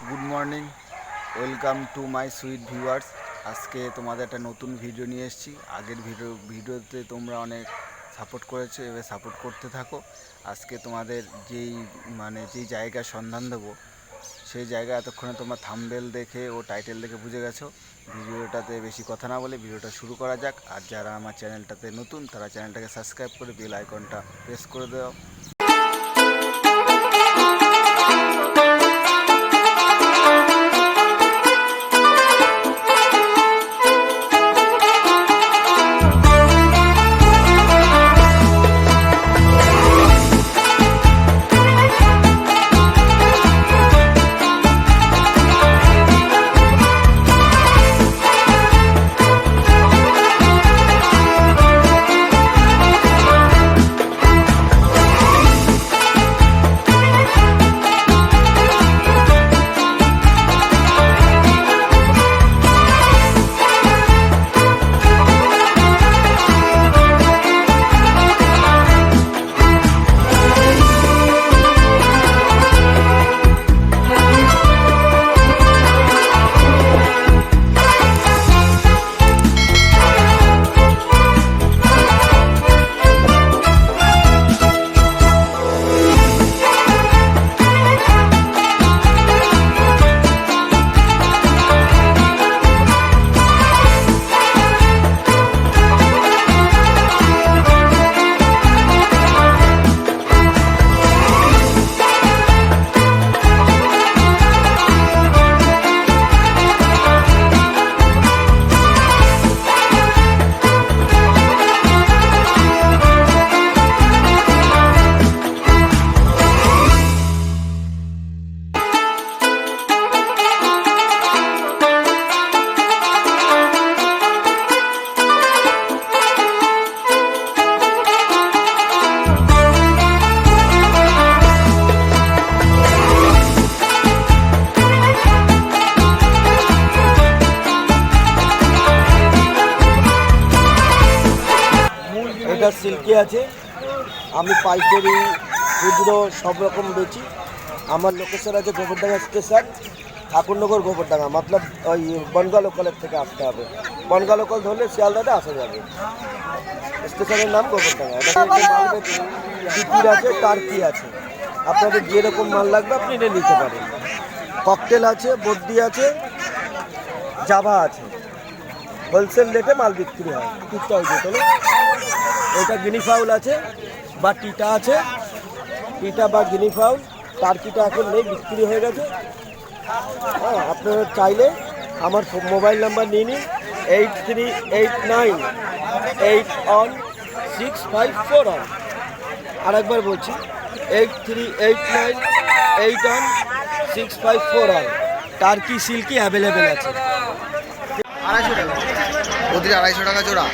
Good morning, welcome to my sweet viewers. আজকে তোমাদের একটা নতুন ভিডিও নিয়ে এসেছি। আগের ভিডিওতে তোমরা অনেক সাপোর্ট করেছো, এবার সাপোর্ট করতে থাকো। আজকে তোমাদের যেই জায়গার সন্ধান দেবো, সেই জায়গা এতক্ষণে তোমরা থাম্বনেল দেখে ও টাইটেল দেখে বুঝে গেছো। ভিডিওটাতে বেশি কথা না বলে ভিডিওটা শুরু করা যাক। আর যারা আমার চ্যানেলটাতে নতুন, তারা চ্যানেলটাকে সাবস্ক্রাইব করে বেল আইকনটা প্রেস করে দাও। এটা সিল্কি আছে। আমি পাইকারি খুচরো সব রকম বেচি। আমার লোকেশন আছে গোবরডাঙ্গা স্টেশন, ঠাকুরনগর গোবরডাঙ্গা, মতলব ওই বনগা লোকালের থেকে আসতে হবে। বনগা লোকাল ধরলে শিয়ালদাতে আসা যাবে। স্টেশনের নাম গোবরডাঙ্গা। এটা মাল বেচি, টিকির আছে, টার্কি আছে। আপনাদের যেরকম মাল লাগবে আপনি এটা নিতে পারেন। ককটেল আছে, বদ্যি আছে, জাভা আছে। হোলসেল রেটে মাল বিক্রি হয়। টিকটা হয়েছে চলো। এটা গিনি ফাউল আছে বা টিটা আছে, টিটা বা গিনি ফাউল। টার্কিটা এখন নেই, বিক্রি হয়ে গেছে। হ্যাঁ, আপনারা চাইলে আমার মোবাইল নাম্বার নিয়ে নিন, 8389816541। আরেকবার বলছি, 8389816541। টার্কি সিল্কি অ্যাভেলেবেল আছে। 250 টাকা প্রতিটা, 250 টাকা জোড়া,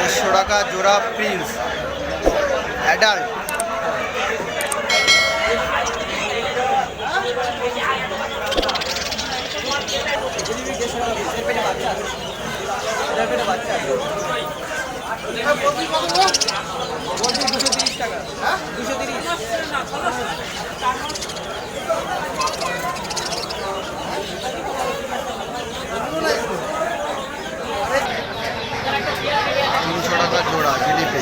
100 টাকা জোড়া প্রিন্স অ্যাডাল্ট। জোড়া জিলিপি।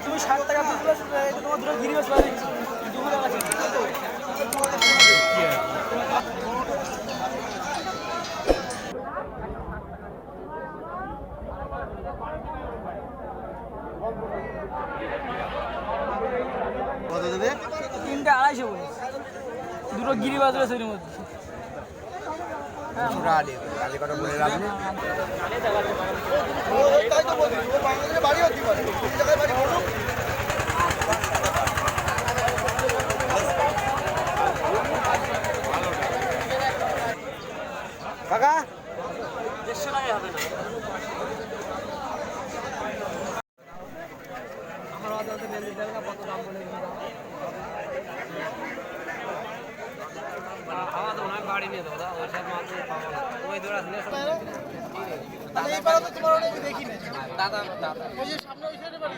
তুমি 60 টাকা পিস তোমার দুটো গিরি মাছ লাগে 2 টাকা আছে। কত দেবে? 3টা 250 বলে, দুটো গিরিবাজ রয়েছে এর মধ্যে। আগে কটা বলে রাখবে। কাকা 150 টাকায় হবে না। আমার বাজারে মেলে দেবে না, কত দাম বলে দিলাম। খাওয়া দাওয়া আমি বাড়ি নিয়ে দেবো, ওই সব মাছ পাবো না, ওই দৌড়া নিয়ে তাহলে এই পাড়া তো তোমার অনেক দেখি না। দাদা ওই যে সামনে ওই সাইডে বাড়ি।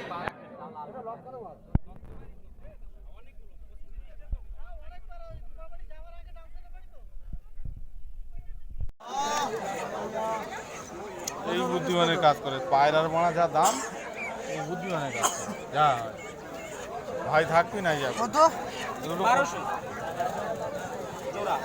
এই বুদ্ধিমানের কাজ করে, পায়রার মারা যা দাম, এই বুদ্ধিমানের কাজ করে যা হয়। ভাই থাকবি না, কত? 1200 জোড়া।